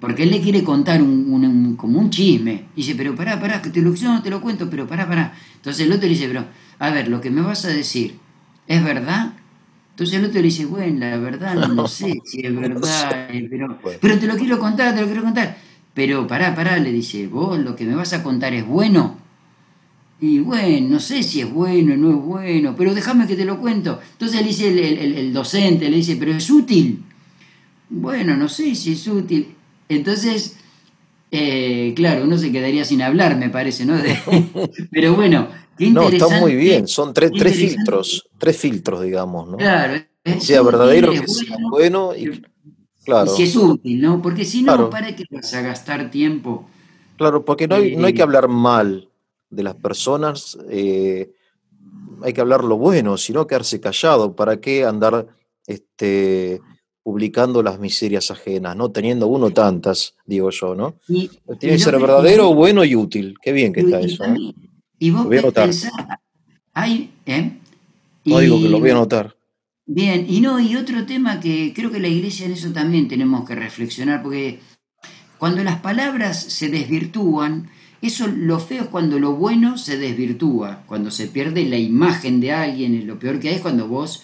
porque él le quiere contar como un chisme. Dice, pero pará, que yo no te lo cuento, pero pará. Entonces el otro le dice, pero, a ver, lo que me vas a decir, ¿es verdad? Entonces el otro le dice, bueno, la verdad no sé si es No sé. verdad, Bueno, pero te lo quiero contar. Pero pará, le dice, vos lo que me vas a contar es bueno. Y bueno, no sé si es bueno o no es bueno, pero déjame que te lo cuento. Entonces le dice el docente, le dice, pero es útil. Bueno, no sé si es útil. Entonces, claro, uno se quedaría sin hablar, me parece, ¿no? Pero bueno, no, está muy bien. Son qué interesante. tres filtros, digamos, ¿no? Claro, Que es sea útil, verdadero, es que sea bueno, bueno y si claro, es útil, ¿no? Porque si no, claro, ¿para qué vas a gastar tiempo? claro, porque no hay que Eh, hablar mal de las personas, hay que hablar lo bueno, sino quedarse callado. ¿Para qué andar este, publicando las miserias ajenas, ¿no? Teniendo uno tantas, digo yo, ¿no? Tiene y, que lo, ser que- y verdadero, vos, bueno y útil. Qué bien que está y eso, ¿eh? también, y Lo vos voy a anotar. pensás, hay, ¿eh? No digo que lo Y voy a anotar. bien, y otro tema que creo que la iglesia en eso también tenemos que reflexionar, porque cuando las palabras se desvirtúan, eso lo feo es cuando lo bueno se desvirtúa, cuando se pierde la imagen de alguien, lo peor que hay es cuando vos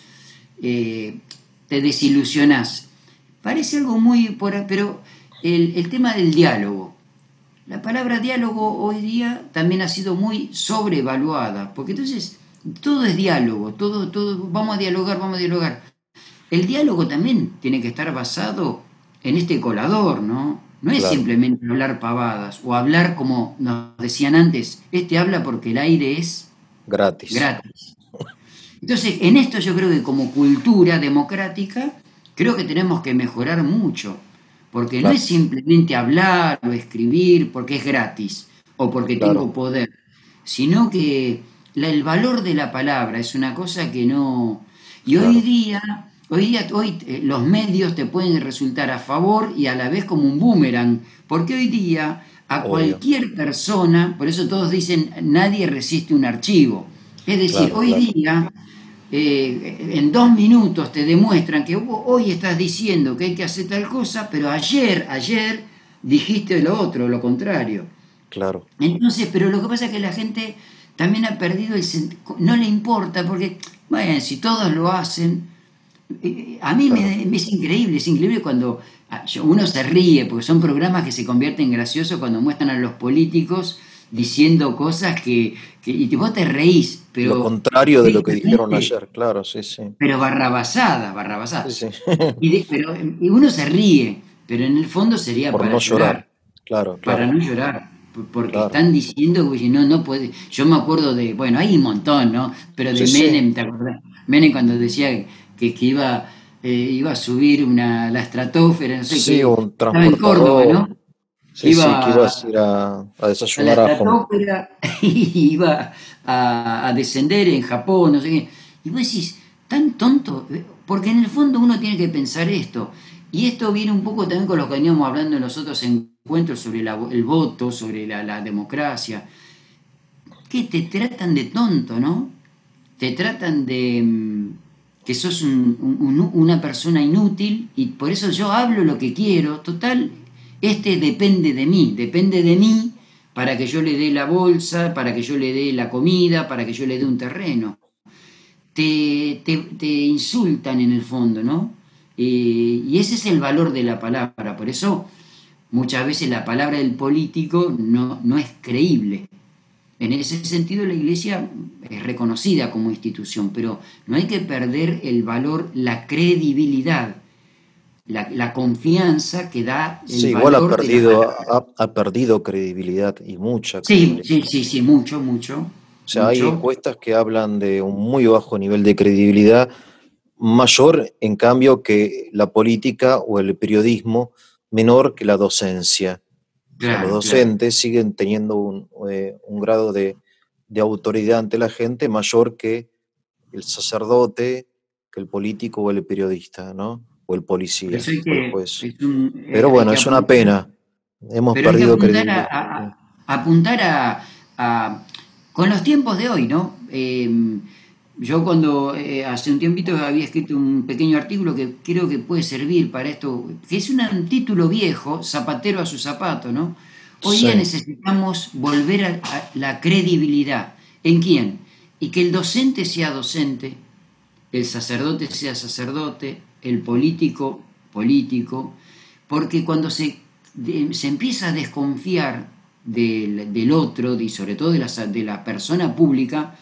eh, te desilusionás. Parece algo pero el tema del diálogo. La palabra diálogo hoy día también ha sido muy sobrevaluada, porque entonces todo es diálogo, todo, vamos a dialogar. El diálogo también tiene que estar basado en este colador, ¿no? No es Claro, simplemente hablar pavadas o hablar como nos decían antes, este habla porque el aire es gratis. gratis. Entonces, en esto yo creo que como cultura democrática, creo que tenemos que mejorar mucho, porque no es Claro, simplemente hablar o escribir porque es gratis o porque claro, tengo poder, sino que el valor de la palabra es una cosa que no... Y claro. hoy los medios te pueden resultar a favor y a la vez como un boomerang, porque hoy día a Obvio. cualquier persona, por eso todos dicen nadie resiste un archivo. Es decir, Claro, hoy claro. día en 2 minutos te demuestran que vos hoy estás diciendo que hay que hacer tal cosa, pero ayer dijiste lo otro, lo contrario. Claro. Entonces, pero lo que pasa es que la gente también ha perdido no le importa, porque, bueno, si todos lo hacen, a mí Claro. es increíble cuando uno se ríe, porque son programas que se convierten graciosos cuando muestran a los políticos diciendo cosas y vos te reís, Lo pero contrario de lo que dijeron estrictamente, ayer, claro, sí, sí. pero barrabasada, Sí, barrabasada. sí. Y uno se ríe, pero en el fondo sería Por para no llorar. llorar, Claro, para claro, no llorar, porque claro. están diciendo que no, no puede. Yo me acuerdo bueno, hay un montón, ¿no? Pero Sí, de sí. Menem, ¿te acordás? Menem cuando decía que iba a subir la estratosfera, no sé Sí, qué, un estaba en Córdoba, ¿no? transportador. Que Sí, sí, que iba ibas a ir a a la desayunar a Hong Kong. estratosfera y iba a descender en Japón, no sé qué. Y vos decís, tan tonto, porque en el fondo uno tiene que pensar esto. Y esto viene un poco también con lo que veníamos hablando en los otros encuentros sobre el voto, sobre la democracia, que te tratan de tonto, ¿no? Te tratan de que sos una persona inútil y por eso yo hablo lo que quiero. Total, depende de mí para que yo le dé la bolsa, para que yo le dé la comida, para que yo le dé un terreno. Te insultan en el fondo, ¿no? Y ese es el valor de la palabra. Por eso muchas veces la palabra del político no es creíble. En ese sentido la Iglesia es reconocida como institución, pero no hay que perder el valor, la credibilidad, la confianza que da el Sí, igual valor de la palabra. ha perdido credibilidad y mucha Sí, credibilidad. sí, sí, sí, mucho, mucho, O sea, hay mucho. encuestas que hablan de un muy bajo nivel de credibilidad, mayor en cambio que la política o el periodismo, menor que la docencia. O sea, los Claro, claro. docentes siguen teniendo un grado de autoridad ante la gente mayor que el sacerdote, que el político o el periodista, ¿no? O el Por policía eso hay o el que, juez. Pero hay bueno, que es una apuntar. pena. Hemos Pero hay que perdido apuntar credibilidad. apuntar con los tiempos de hoy, ¿no? Yo cuando hace un tiempito había escrito un pequeño artículo que creo que puede servir para esto, que es un título viejo, Zapatero a su zapato, ¿no? Hoy día Sí, necesitamos volver a la credibilidad. ¿En quién? Y que el docente sea docente, el sacerdote sea sacerdote, el político político, porque cuando se empieza a desconfiar del otro y sobre todo de la persona pública,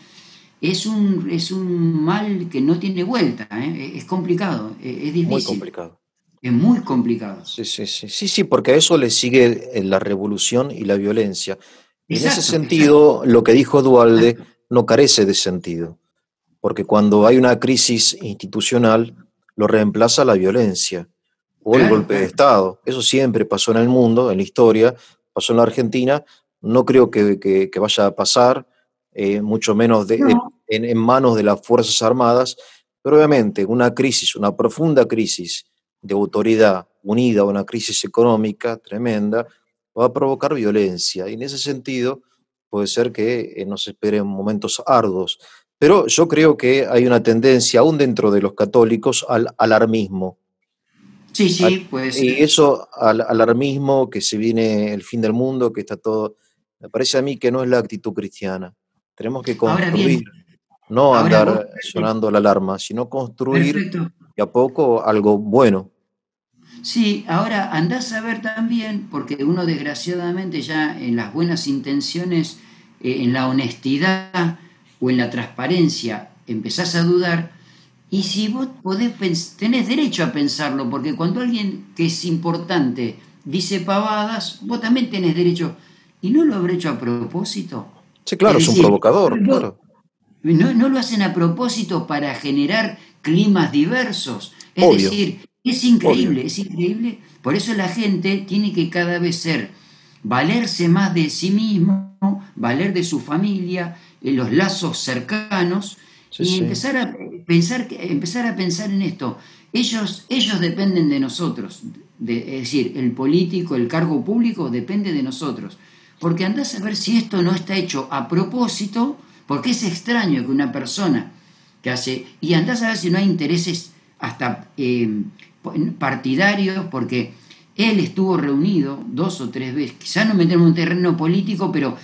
es un mal que no tiene vuelta, ¿eh? Es complicado, es muy difícil, complicado. es muy complicado. Sí, sí, sí, sí, sí, porque a eso le sigue la revolución y la violencia. Y en ese Exacto, exacto, sentido, lo que dijo Dualde exacto. no carece de sentido, porque cuando hay una crisis institucional, lo reemplaza la violencia o el Claro, golpe de claro. Estado. Eso siempre pasó en el mundo, en la historia, pasó en la Argentina, no creo que vaya a pasar, mucho menos No, en manos de las Fuerzas Armadas, pero obviamente una crisis, una profunda crisis de autoridad unida a una crisis económica tremenda, va a provocar violencia. Y en ese sentido, puede ser que nos esperen momentos arduos. Pero yo creo que hay una tendencia, aún dentro de los católicos, al alarmismo. sí, Al- sí, puede y ser. eso, al alarmismo, que se viene el fin del mundo, que está todo, me parece a mí que no es la actitud cristiana. Tenemos que Ahora construir, bien, no ahora vos, andar sonando la alarma, sino construir perfecto. de a poco algo bueno. Sí, ahora andás a ver también, porque uno desgraciadamente ya en las buenas intenciones, en la honestidad o en la transparencia empezás a dudar, y si vos tenés derecho a pensarlo, porque cuando alguien que es importante dice pavadas, vos también tenés derecho, y no lo habré hecho a propósito. Sí, Es claro, es un decir, provocador, claro. no lo hacen a propósito para generar climas diversos. Es Obvio, decir, obvio. es increíble. Por eso la gente tiene que cada vez valerse más de sí mismo, valer de su familia, los lazos cercanos Sí, y sí. empezar a pensar en esto. Ellos dependen de nosotros. Es decir, el político, el cargo público depende de nosotros. Porque andás a ver si esto no está hecho a propósito, porque es extraño que una persona que hace, y andás a ver si no hay intereses hasta partidarios, porque él estuvo reunido 2 o 3 veces, quizás no metemos en un terreno político, pero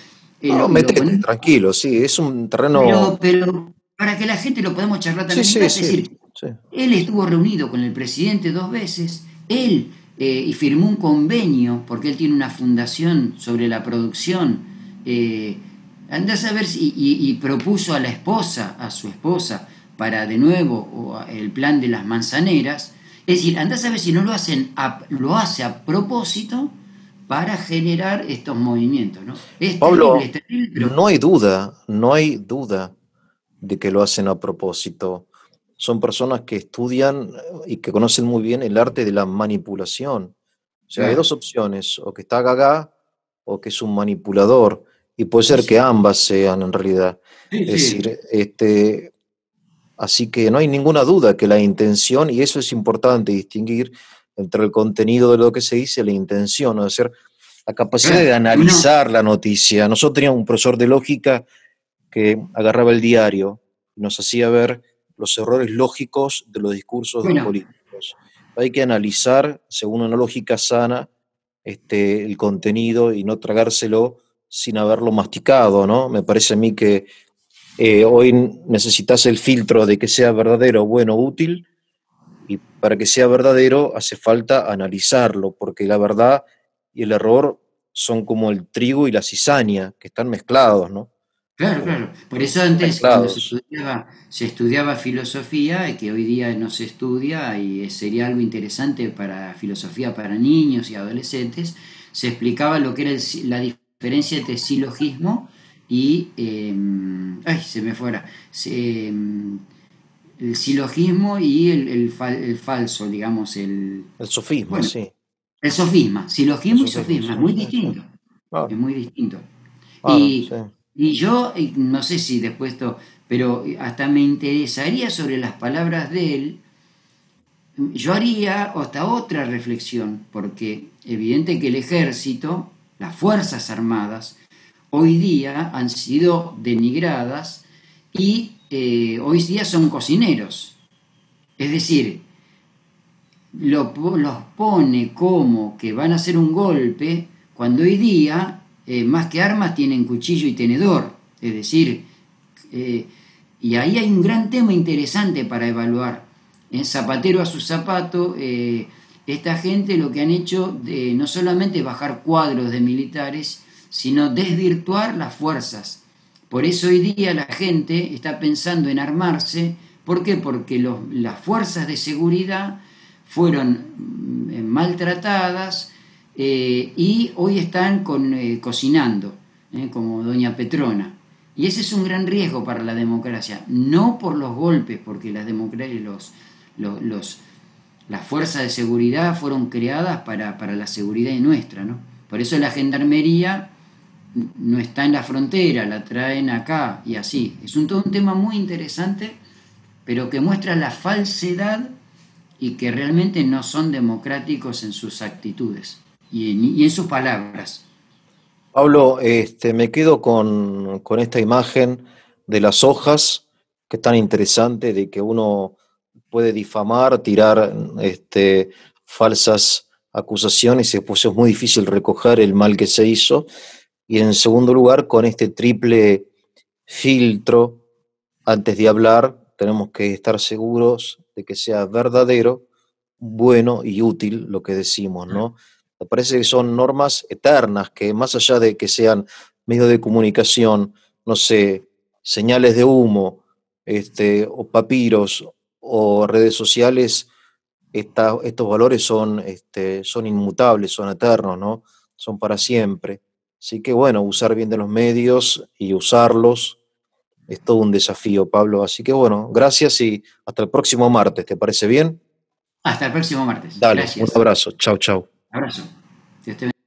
No, lo metete, ponemos, tranquilo, sí, es un terreno. pero para que la gente lo podamos charlar Sí, también en sí, casa, es sí, decir, sí. él estuvo reunido con el presidente 2 veces, él y firmó un convenio, porque él tiene una fundación sobre la producción, eh, andás a ver y propuso a la esposa, a su esposa, para de nuevo el plan de las manzaneras, es decir, andás a ver si no lo hacen, lo hace a propósito para generar estos movimientos, ¿no? Es Pablo, terrible, pero no hay duda, no hay duda de que lo hacen a propósito. Son personas que estudian y que conocen muy bien el arte de la manipulación. O sea, hay claro, dos opciones, o que está gaga o que es un manipulador, y puede sí, ser que sí, ambas sean en realidad. sí, Es sí. decir, así que no hay ninguna duda que la intención, y eso es importante distinguir entre el contenido de lo que se dice y la intención, ¿no? Es decir, la capacidad Claro, de uno, analizar la noticia. Nosotros teníamos un profesor de lógica que agarraba el diario y nos hacía ver los errores lógicos de los discursos de los bueno, políticos. Hay que analizar, según una lógica sana, el contenido y no tragárselo sin haberlo masticado, ¿no? Me parece a mí que hoy necesitas el filtro de que sea verdadero, bueno, útil, y para que sea verdadero hace falta analizarlo, porque la verdad y el error son como el trigo y la cizaña, que están mezclados, ¿no? Claro, claro. Por eso antes, cuando Mezclados. se estudiaba filosofía, que hoy día no se estudia y sería algo interesante para filosofía para niños y adolescentes, se explicaba lo que era la diferencia entre silogismo y, ay, se me fuera, el silogismo y el falso, digamos, El sofisma, bueno, sí. el sofisma, El silogismo y sofisma, sofisma, sí, es muy sí, sí. distinto, es Claro, muy distinto. claro, Y, sí. y yo, no sé si después esto, pero hasta me interesaría sobre las palabras de él, yo haría hasta otra reflexión, porque evidente que el ejército, las Fuerzas Armadas, hoy día han sido denigradas y hoy día son cocineros. Es decir, los pone como que van a hacer un golpe cuando hoy día, más que armas, tienen cuchillo y tenedor. Es decir, eh, y ahí hay un gran tema interesante para evaluar. En zapatero a su zapato, esta gente lo que han hecho no solamente bajar cuadros de militares, sino desvirtuar las fuerzas. Por eso hoy día la gente está pensando en armarse. ¿Por qué? Porque las fuerzas de seguridad fueron maltratadas y hoy están cocinando, como doña Petrona. Y ese es un gran riesgo para la democracia, no por los golpes, porque los, las fuerzas de seguridad fueron creadas para la seguridad nuestra, ¿no? Por eso la gendarmería no está en la frontera, la traen acá y así. Es todo un tema muy interesante, pero que muestra la falsedad y que realmente no son democráticos en sus actitudes y en sus palabras. Pablo, me quedo con esta imagen de las hojas, que es tan interesante, de que uno puede difamar, tirar falsas acusaciones y después es muy difícil recoger el mal que se hizo. Y en segundo lugar, con este triple filtro, antes de hablar, tenemos que estar seguros de que sea verdadero, bueno y útil lo que decimos, ¿no? Me parece que son normas eternas, que más allá de que sean medios de comunicación, no sé, señales de humo, o papiros o redes sociales, estos valores son, son inmutables, son eternos, ¿no? Son para siempre. Así que bueno, usar bien de los medios y usarlos es todo un desafío, Pablo. Así que bueno, gracias y hasta el próximo martes. ¿Te parece bien? Hasta el próximo martes. Dale, un Gracias. abrazo. Chau, chau. Abrazo. Dios te